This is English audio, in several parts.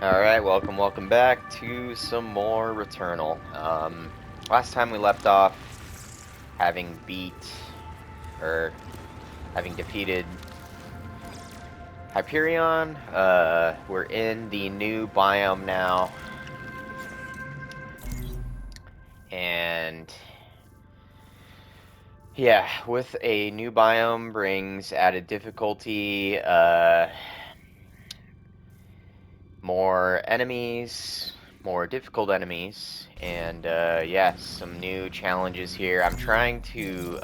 Alright, welcome back to some more Returnal. Last time we left off having or having defeated Hyperion. We're in the new biome now. And yeah, with a new biome brings added difficulty, more enemies, more difficult enemies, and yeah, some new challenges here. I'm trying to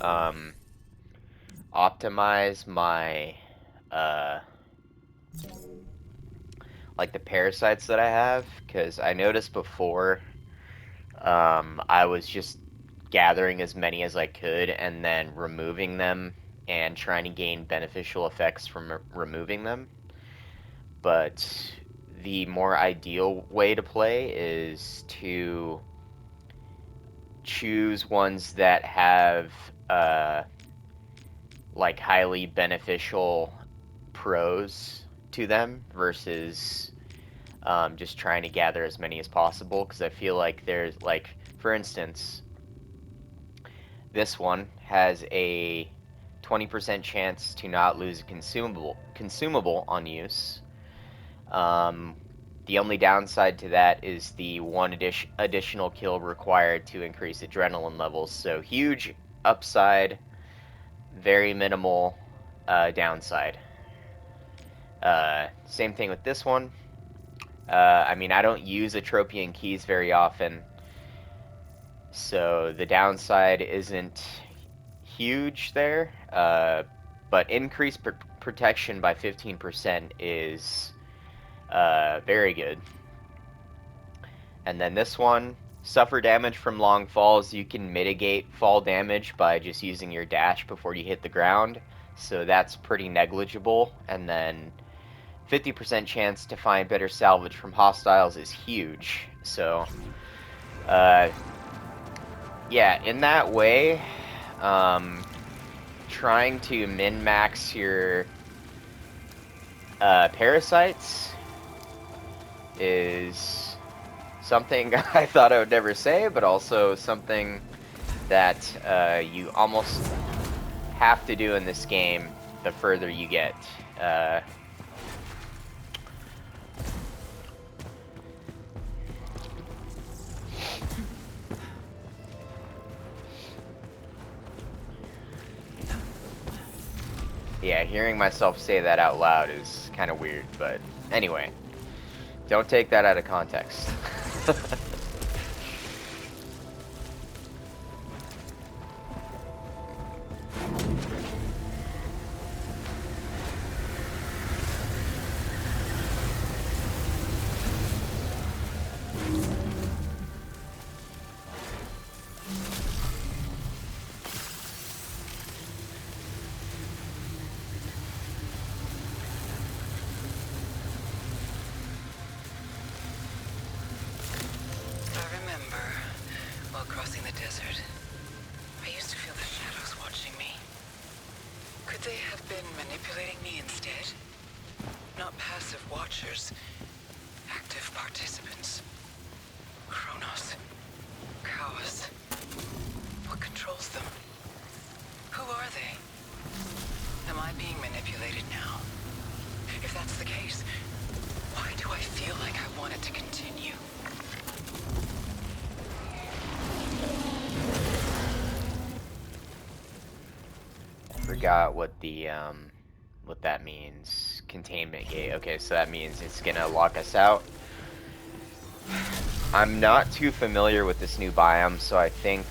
optimize my uh, like the parasites that I have, because I noticed before I was just gathering as many as I could and then removing them and trying to gain beneficial effects from removing them. But the more ideal way to play is to choose ones that have like highly beneficial pros to them versus just trying to gather as many as possible, because I feel like there's, like, for instance, this one has a 20% chance to not lose a consumable on use. Um, the only downside to that is the one additional kill required to increase adrenaline levels. So huge upside, very minimal downside. Same thing with this one. I mean, I don't use Atropian keys very often, so the downside isn't huge there. But increased protection by 15% is very good. And then this one, suffer damage from long falls. You can mitigate fall damage by just using your dash before you hit the ground, so that's pretty negligible. And then 50% chance to find better salvage from hostiles is huge. So, yeah, in that way, trying to min-max your parasites is something I thought I would never say, but also something that you almost have to do in this game the further you get. Yeah, hearing myself say that out loud is kind of weird, but anyway, don't take that out of context. Crossing the desert, I used to feel the shadows watching me. Could they have been manipulating me instead? Not passive watchers, active participants. Kronos, chaos. What controls them? Who are they? Am I being manipulated now? If that's the case, why do I feel like I want it to continue? Forgot what the what that means. Containment gate. Okay, so that means it's gonna lock us out. I'm not too familiar with this new biome, so I think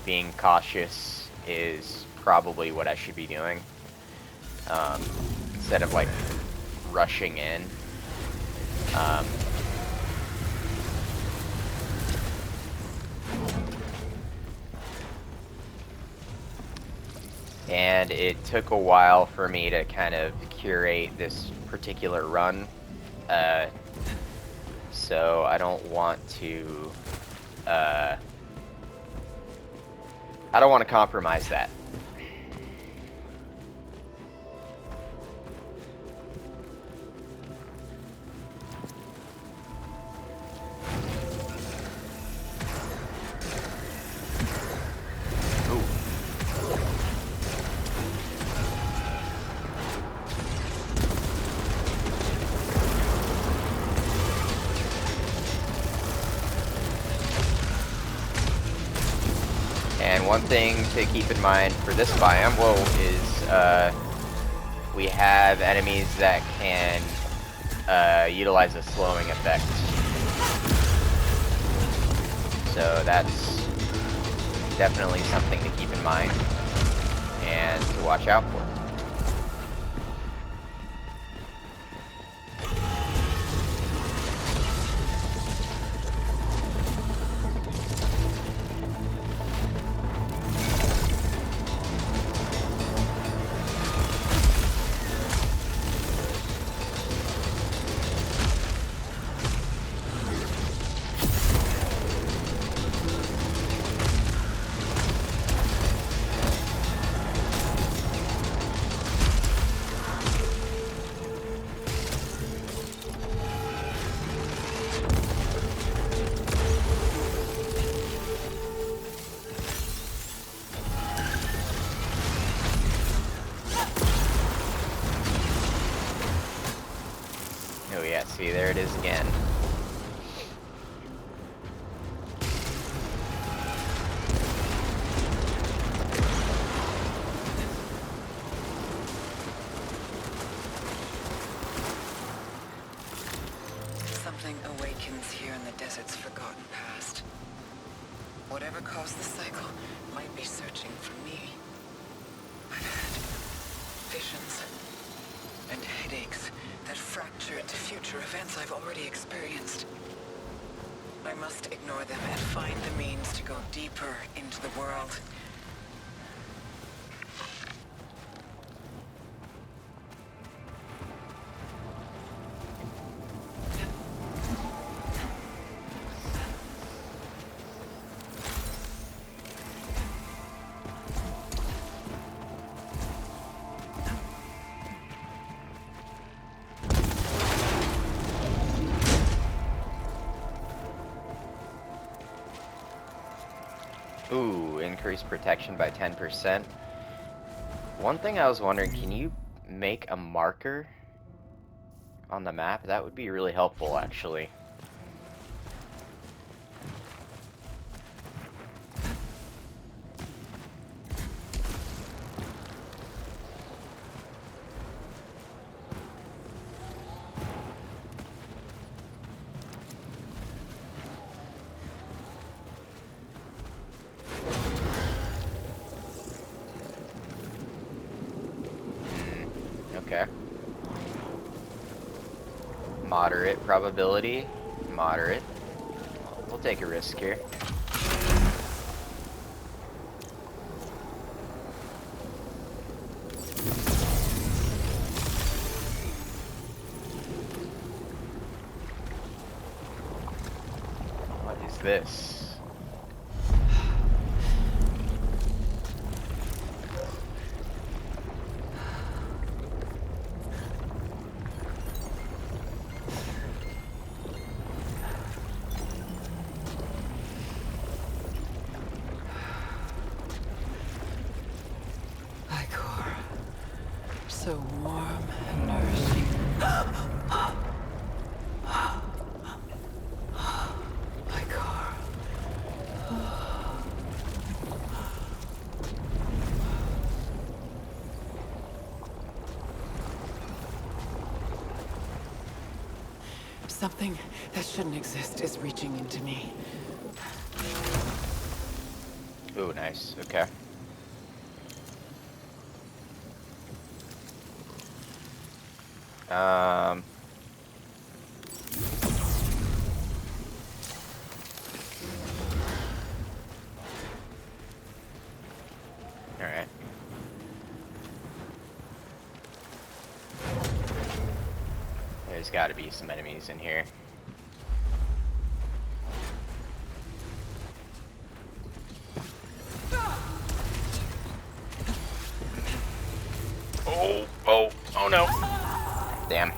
being cautious is probably what I should be doing. Instead of like rushing in. And it took a while for me to kind of curate this particular run, so I don't want to compromise that. one thing to keep in mind for this biome, is we have enemies that can utilize a slowing effect. So that's definitely something to keep in mind and to watch out for. Oh yeah, see, there it is again. Something awakens here in the desert's forgotten past. Whatever caused the cycle might be searching for me. I've had visions and headaches that fracture into future events I've already experienced. I must ignore them and find the means to go deeper into the world. Ooh, increase protection by 10%. One thing I was wondering, can you make a marker on the map? That would be really helpful, actually. Okay. Moderate probability. Moderate. We'll take a risk here. What is this? So warm and nourishing. My car. Something that shouldn't exist is reaching into me. Ooh, nice. Okay. Um. Alright. There's gotta be some enemies in here. Oh no. Damn.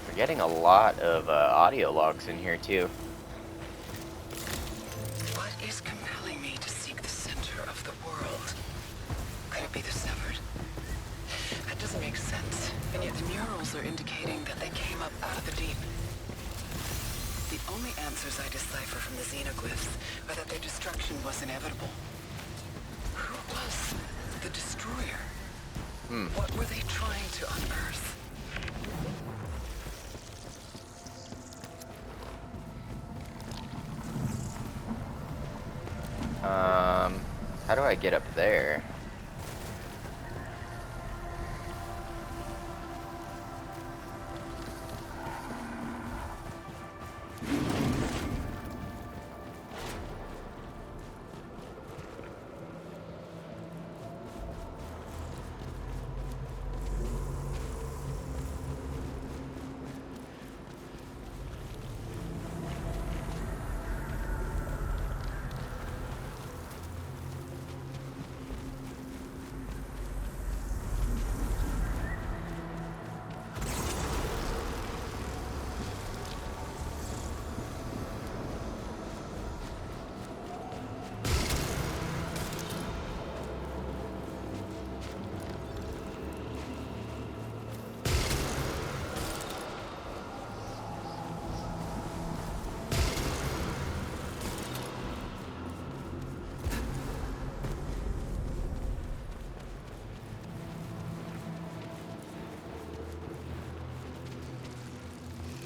We're getting a lot of audio logs in here too. What is compelling me to seek the center of the world? Could it be the severed? That doesn't make sense. And yet the murals are indicating that they came up out out of the deep. The only answers I decipher from the xenoglyphs are that their destruction was inevitable. Who was the destroyer? What were they trying to unearth? How do I get up there?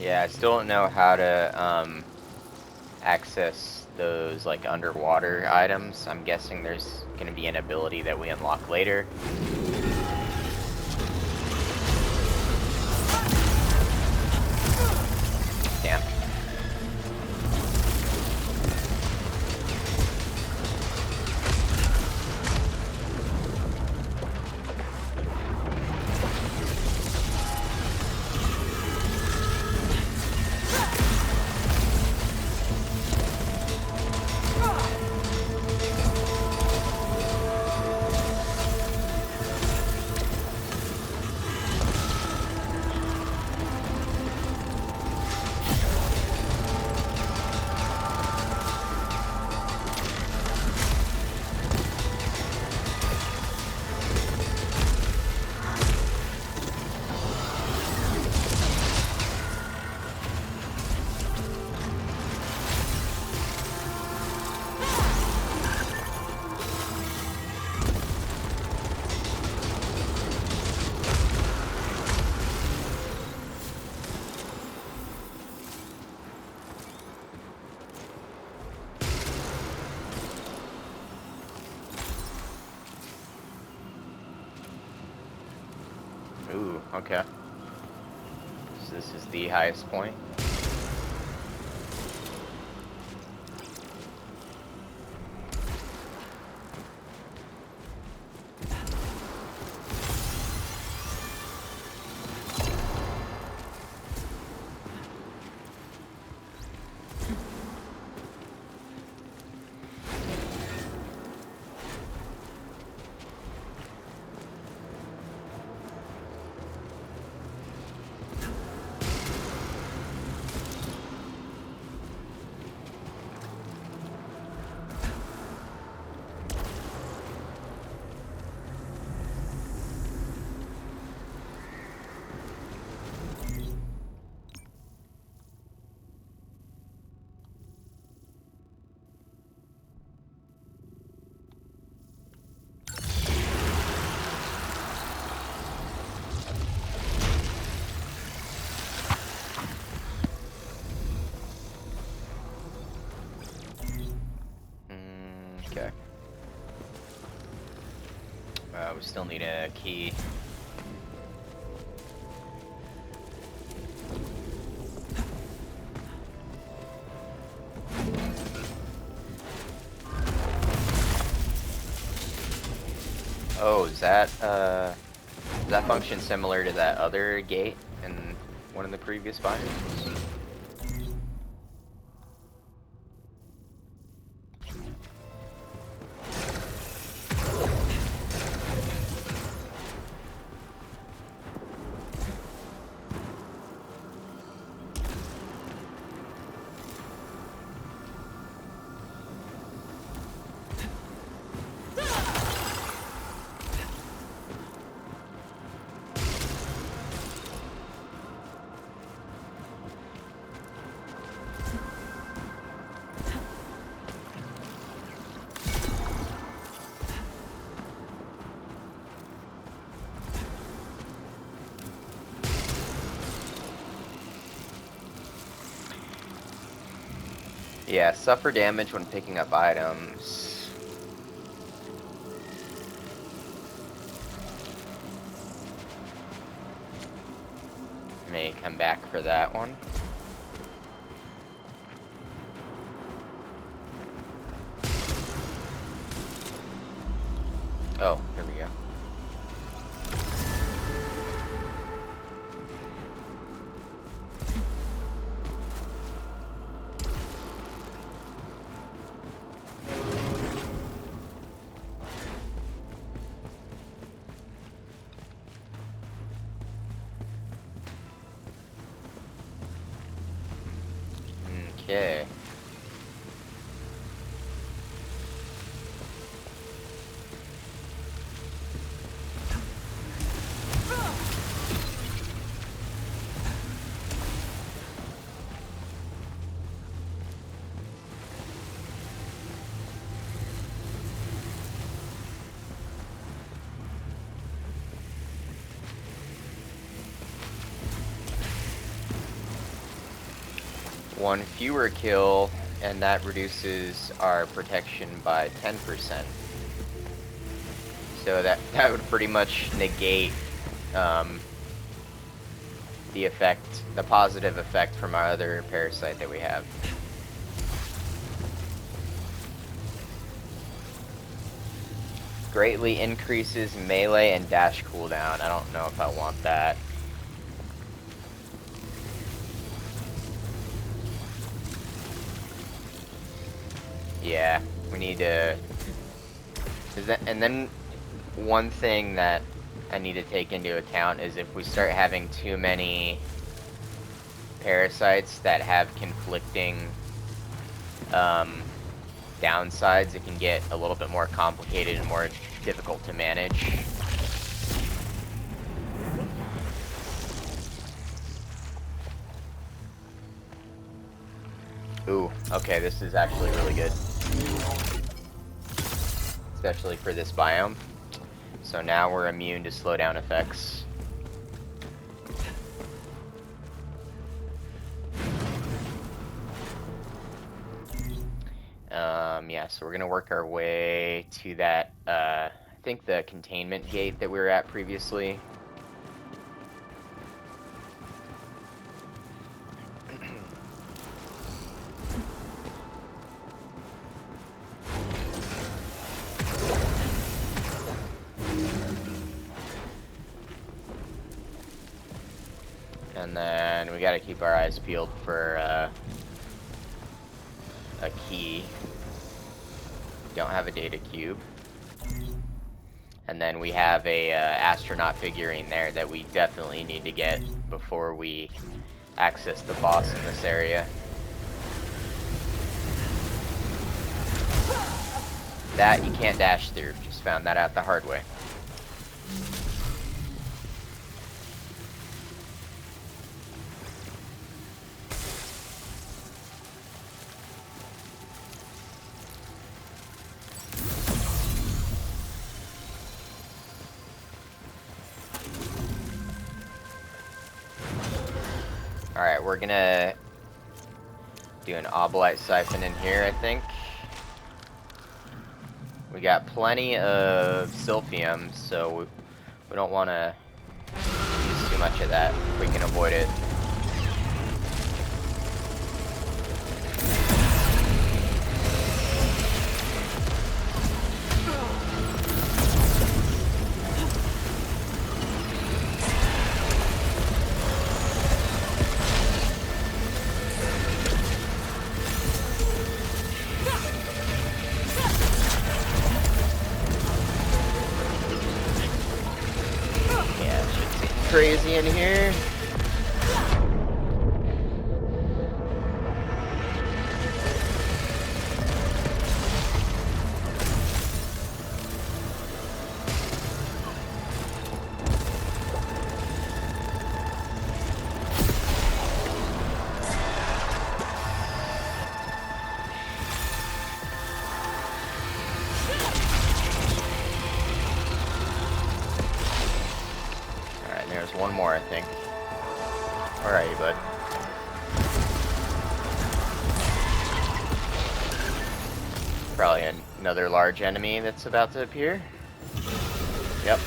Yeah, I still don't know how to access those like underwater items. I'm guessing there's gonna be an ability that we unlock later. Damn. Ooh, okay. So this is the highest point. Okay. We still need a key. Oh, is that function similar to that other gate in one of the previous biomes? Yeah, suffer damage when picking up items. May come back for that one. Oh, here we go. Okay. One fewer kill, and that reduces our protection by 10%. So that would pretty much negate the effect, the positive effect from our other parasite that we have. Greatly increases melee and dash cooldown. I don't know if I want that. Yeah, we need to... And then one thing that I need to take into account is if we start having too many parasites that have conflicting downsides, it can get a little bit more complicated and more difficult to manage. Ooh, okay, this is actually really good. Especially for this biome. So now we're immune to slowdown effects. Yeah, so we're gonna work our way to that, I think the containment gate that we were at previously. And then we gotta keep our eyes peeled for a key. Don't have a data cube. And then we have a astronaut figurine there that we definitely need to get before we access the boss in this area. That you can't dash through. Just found that out the hard way. Alright, we're gonna do an obolite siphon in here, I think. We got plenty of silphium, so we don't want to use too much of that if we can avoid it. Crazy in here. There's one more, I think. Where are you, bud? Probably another large enemy that's about to appear. Yep.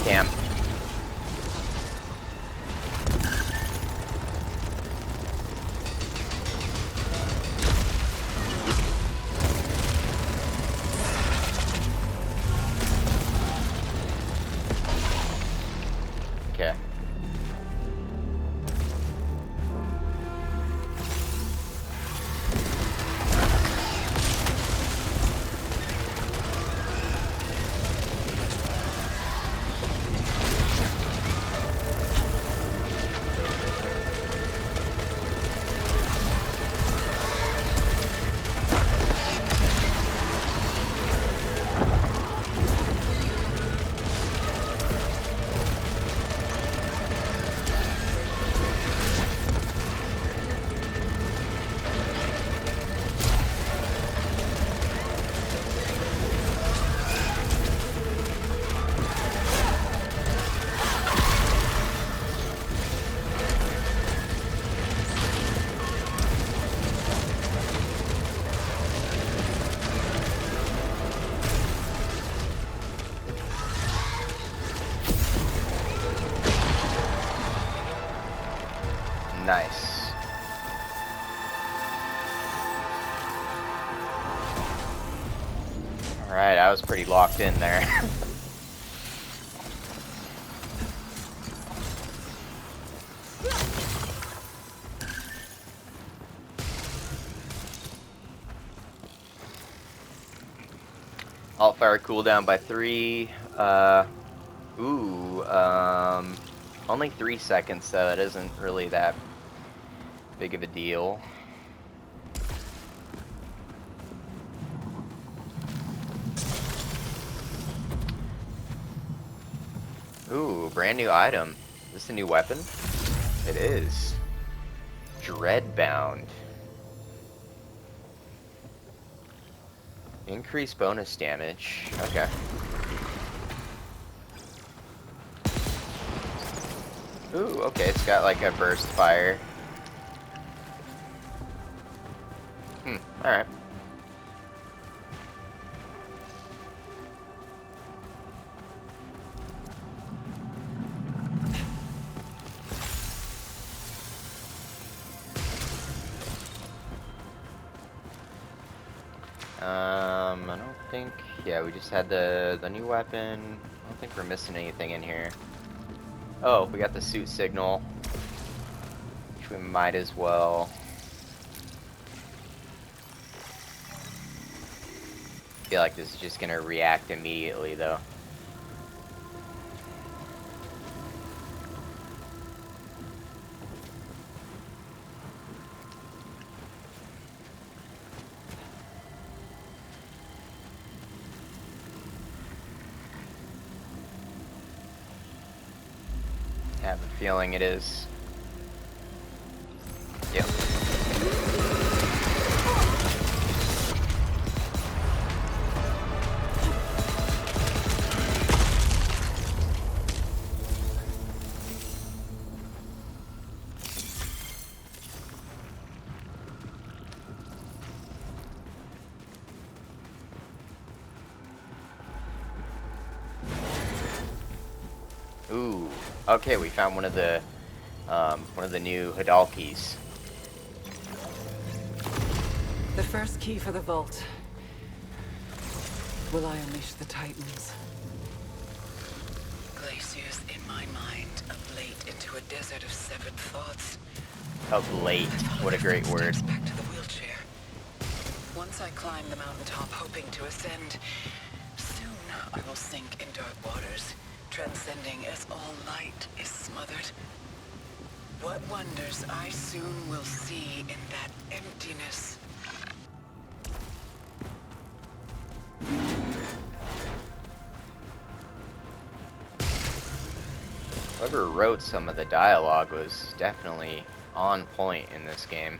Damn. Okay. Nice. Alright, I was pretty locked in there. Alt fire cooldown by 3. Only 3 seconds, so it isn't really that big of a deal. Ooh, brand new item. Is this a new weapon? It is. Dreadbound. Increased bonus damage. Okay. Ooh, okay, it's got like a burst fire. Alright. I don't think, yeah, we just had the new weapon. I don't think we're missing anything in here. Oh, we got the suit signal, which we might as well. I feel like this is just gonna react immediately, though. I have a feeling it is. Yep. Ooh. Okay, we found one of the new Hidalkis. The first key for the vault. Will I unleash the Titans? Glaciers in my mind ablate into a desert of severed thoughts. Ablate. What a great word. Back to the wheelchair. Once I climb the mountaintop hoping to ascend, soon I will sink in dark waters, transcending as all light is smothered. What wonders I soon will see in that emptiness. Whoever whoever wrote some of the dialogue was definitely on point in this game.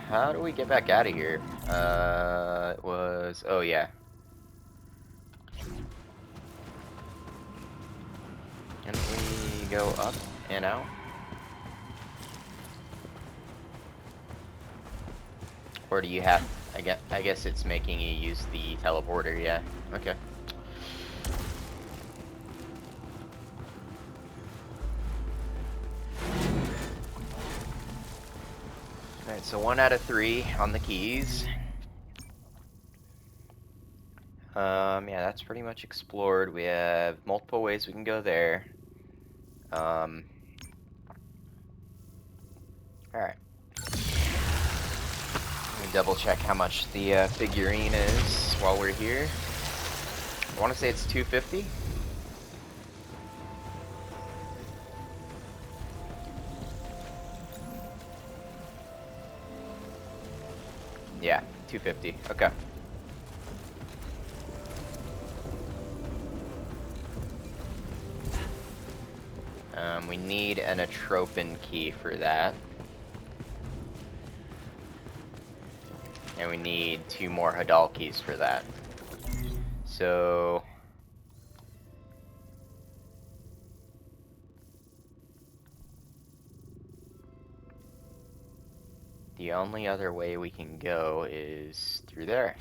How do we get back out of here? It was, oh yeah. Can we go up and out? Or do you have, I guess it's making you use the teleporter, yeah. Okay. Alright, so 1 out of 3 on the keys. Yeah, that's pretty much explored. We have multiple ways we can go there. Alright. Let me double check how much the figurine is while we're here. I want to say it's $250. Yeah, $250. Okay. We need an atropine key for that. And we need 2 more Hadal keys for that. So the only other way we can go is through there.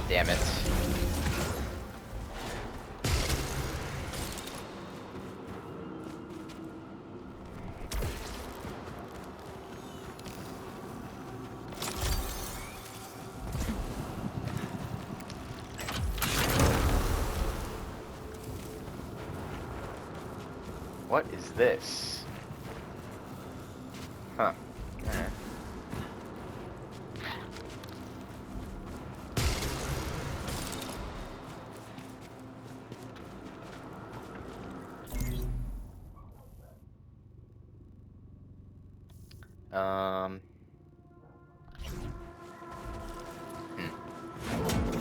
Damn it. What is this? Huh. Alright.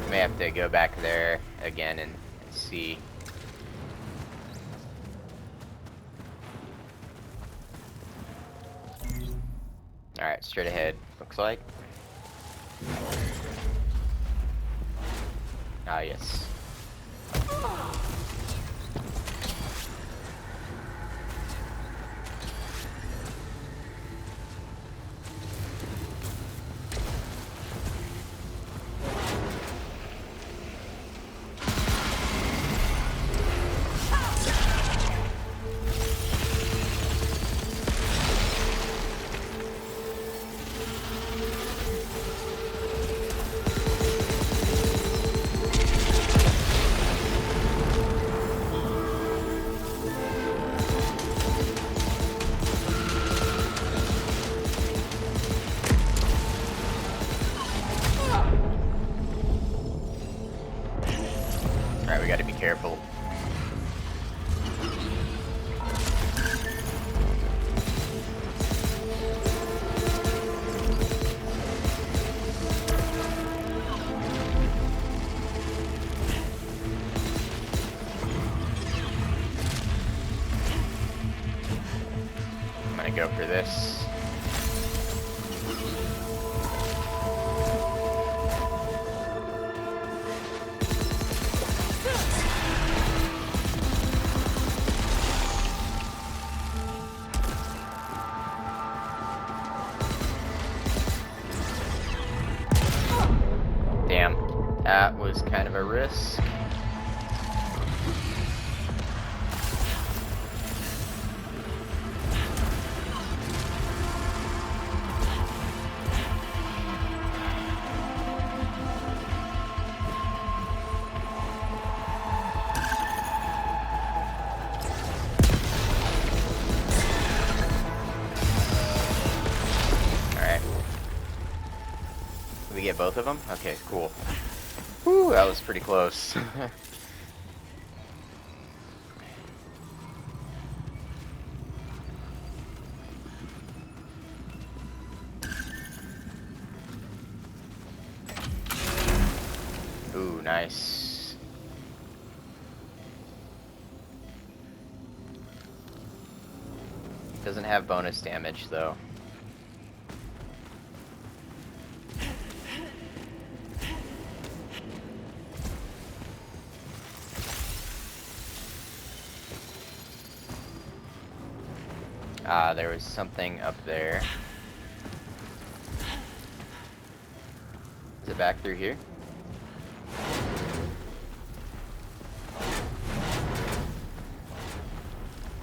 May have to go back there again and see. Alright, straight ahead, looks like. Ah, yes. Alright, we gotta be careful. I'm gonna go for this. Damn, that was kind of a risk. Alright. Did we get both of them? Okay, cool. Whew, that was pretty close. Ooh, nice. Doesn't have bonus damage though. Ah, there was something up there. Is it back through here?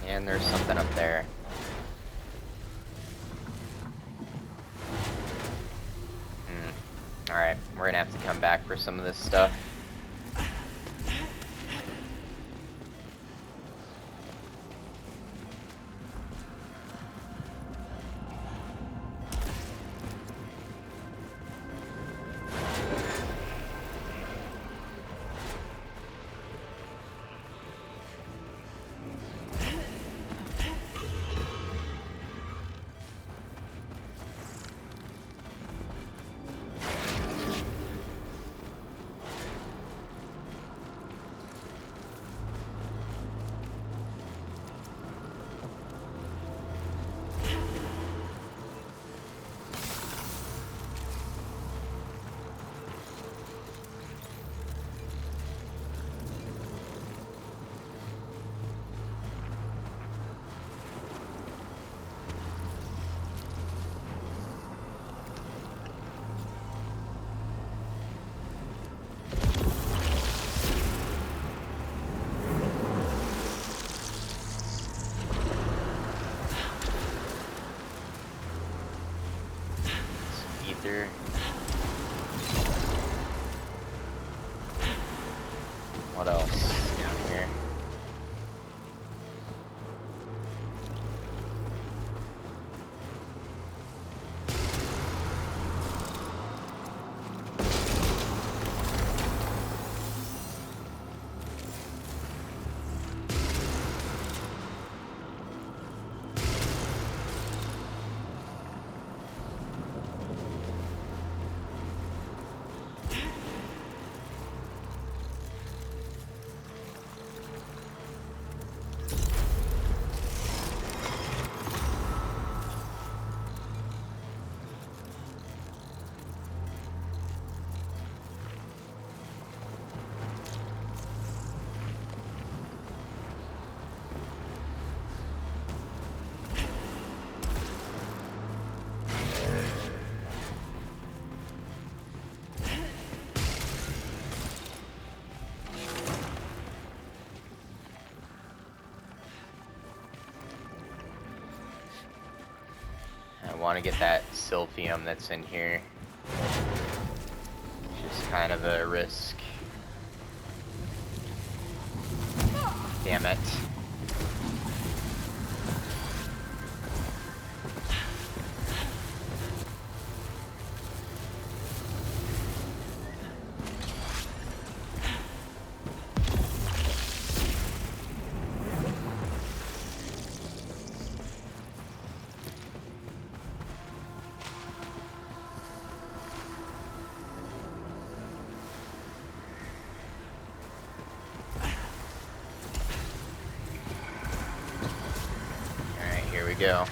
And there's something up there. Alright, we're gonna have to come back for some of this stuff. Ether. What else down here? I want to get that silphium that's in here. Just kind of a risk. Damn it. Here we go.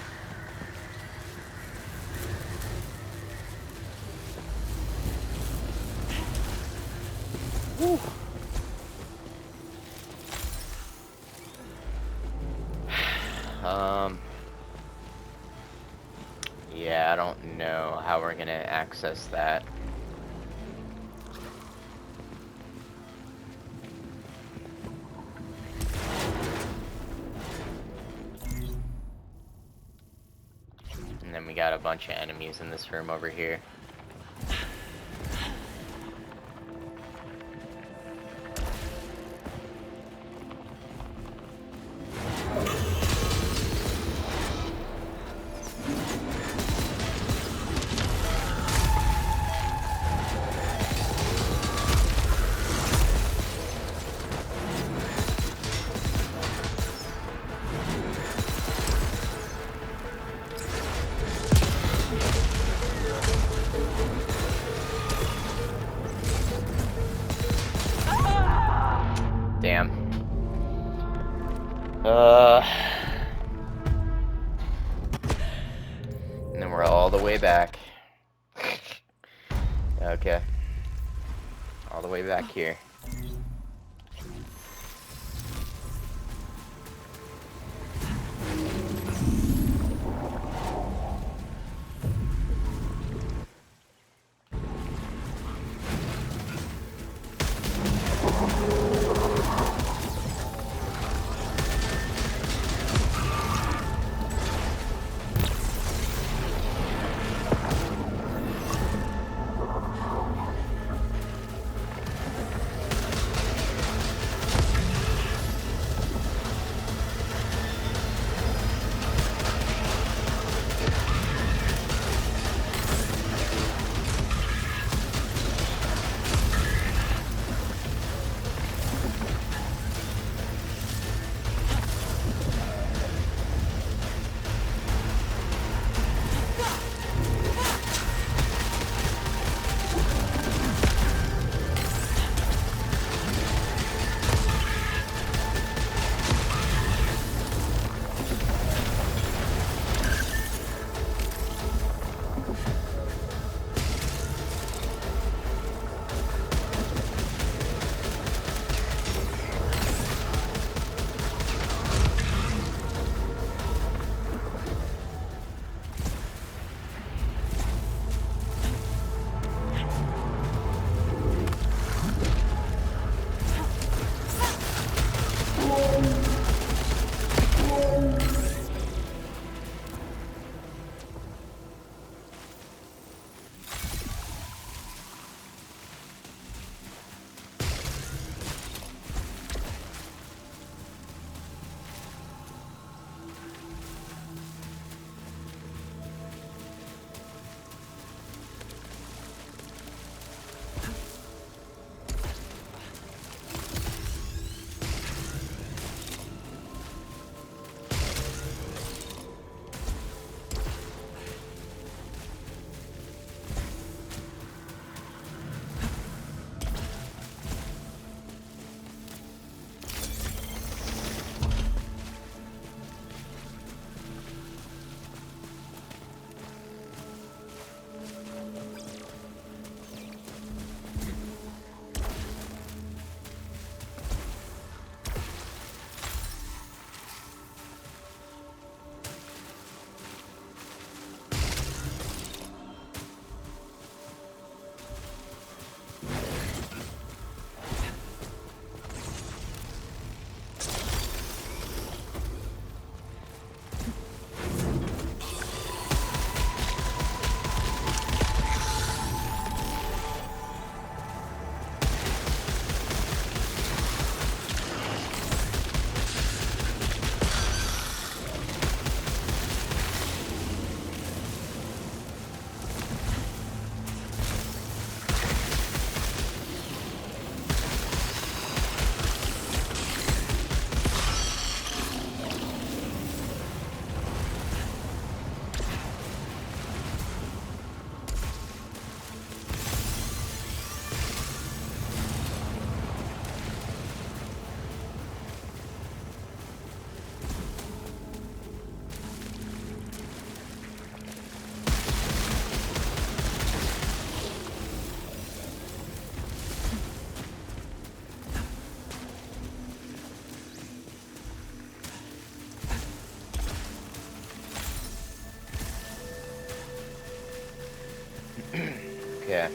Woo. Yeah, I don't know how we're gonna access that. And then we got a bunch of enemies in this room over here. And then we're all the way back. Okay. All the way back here. Okay.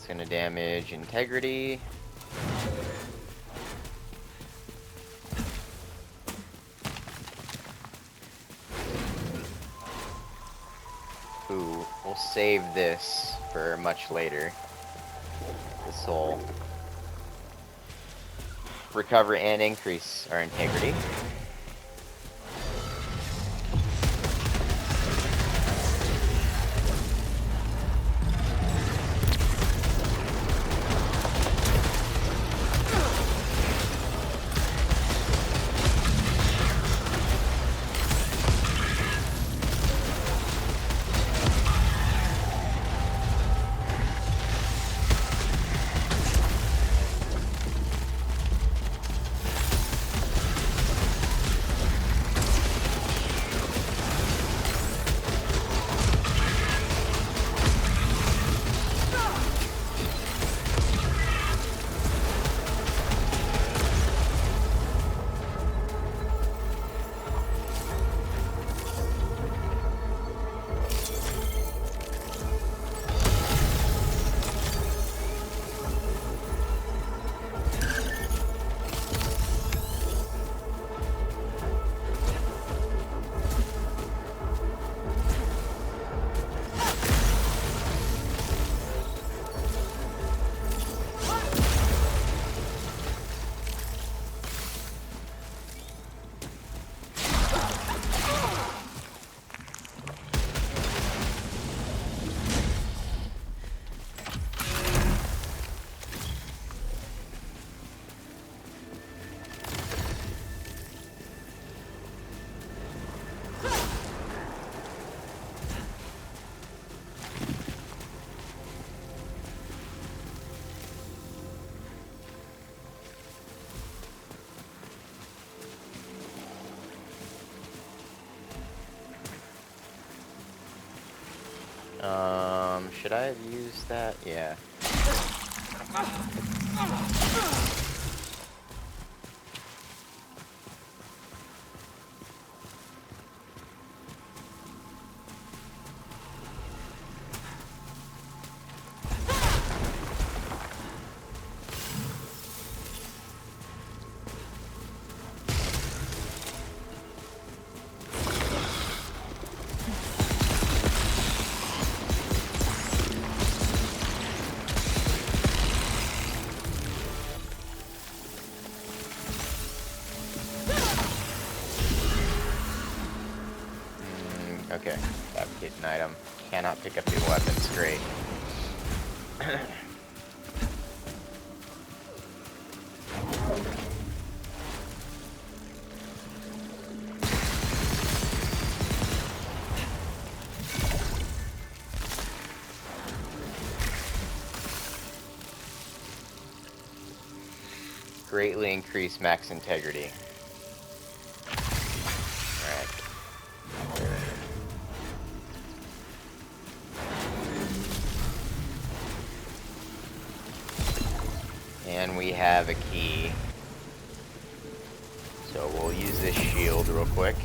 That's gonna damage integrity. Ooh, we'll save this for much later. The soul. Recover and increase our integrity. Should I have used that? Yeah. Okay, fabricate an item. Cannot pick up new weapons. Great. Greatly increase max integrity. Alright. And we have a key. So we'll use this shield real quick.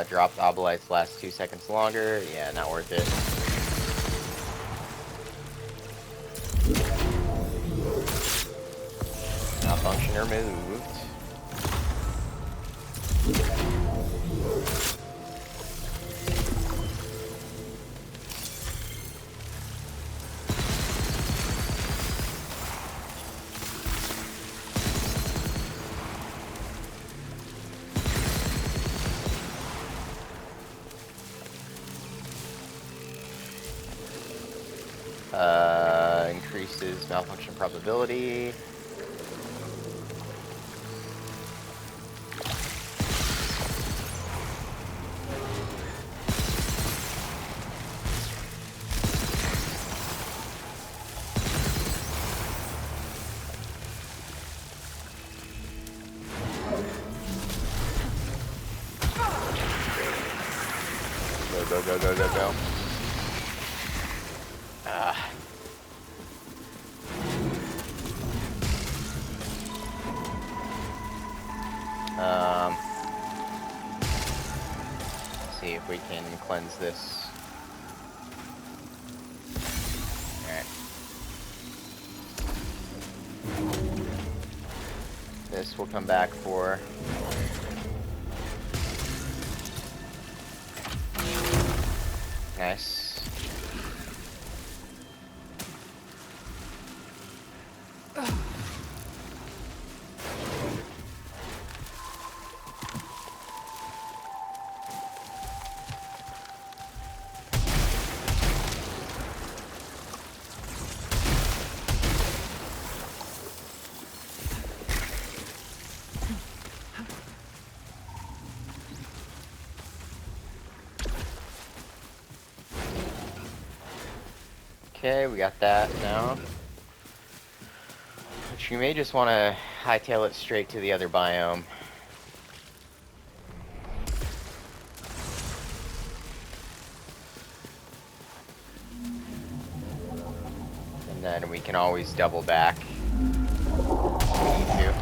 Dropped obelites last 2 seconds longer. Yeah, not worth it. Malfunction removed. Increases malfunction probability. Go, go, go, go, go, go. See if we can cleanse this. Alright. This will come back for. Nice. Okay, we got that now. Which you may just want to hightail it straight to the other biome. And then we can always double back if we need to.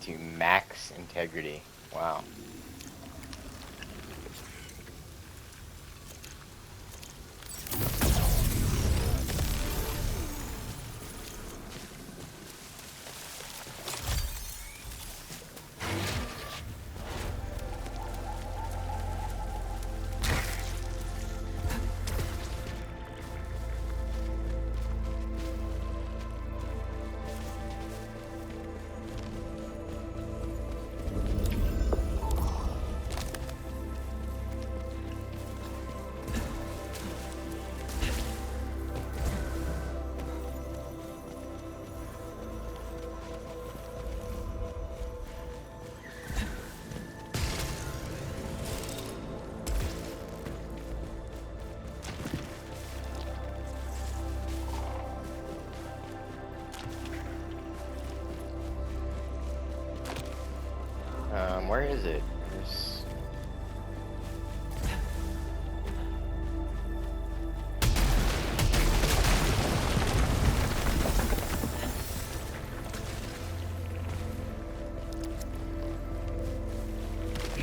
to max integrity. Wow. Where is it? There's...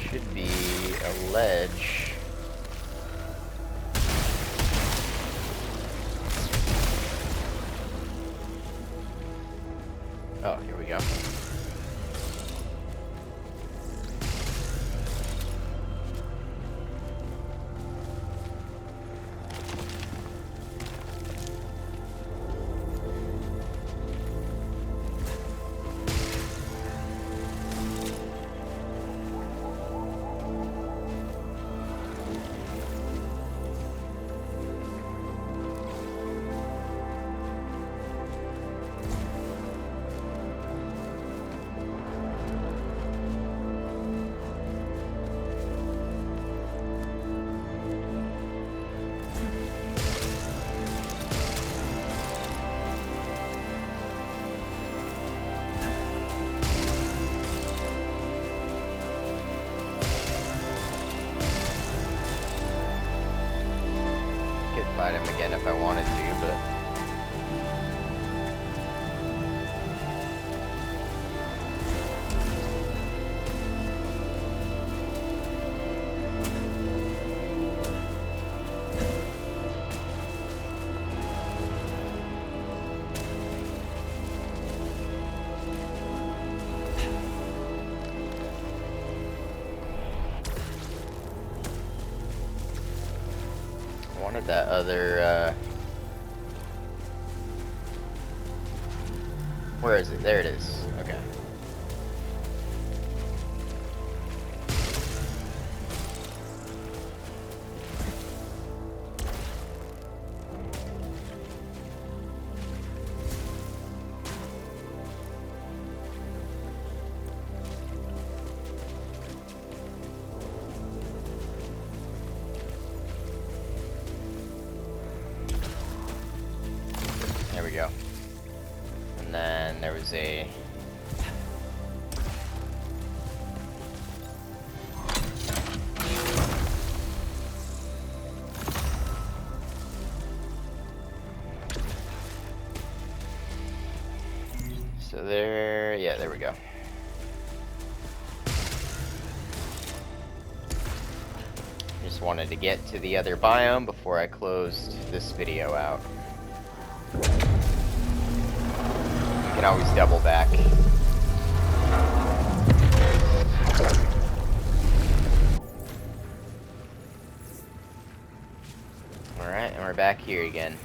should be a ledge. Oh, here we go. Fight him again if I wanted to, but I wanted that other, where is it? There it is. Okay. There we go. And then there was a... So there, yeah, there we go. Just wanted to get to the other biome before I closed this video out. You can always double back. Alright, and we're back here again.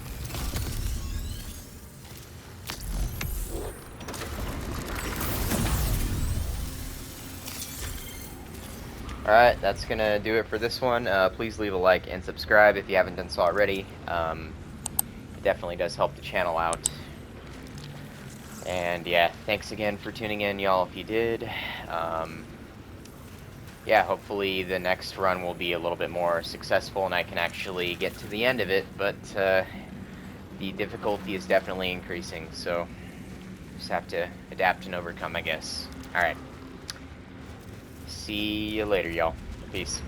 Alright, that's gonna do it for this one. Please leave a like and subscribe if you haven't done so already. It definitely does help the channel out. And yeah, thanks again for tuning in, y'all, if you did. Yeah, hopefully the next run will be a little bit more successful and I can actually get to the end of it, but the difficulty is definitely increasing, so just have to adapt and overcome, I guess. Alright. See you later, y'all. Peace.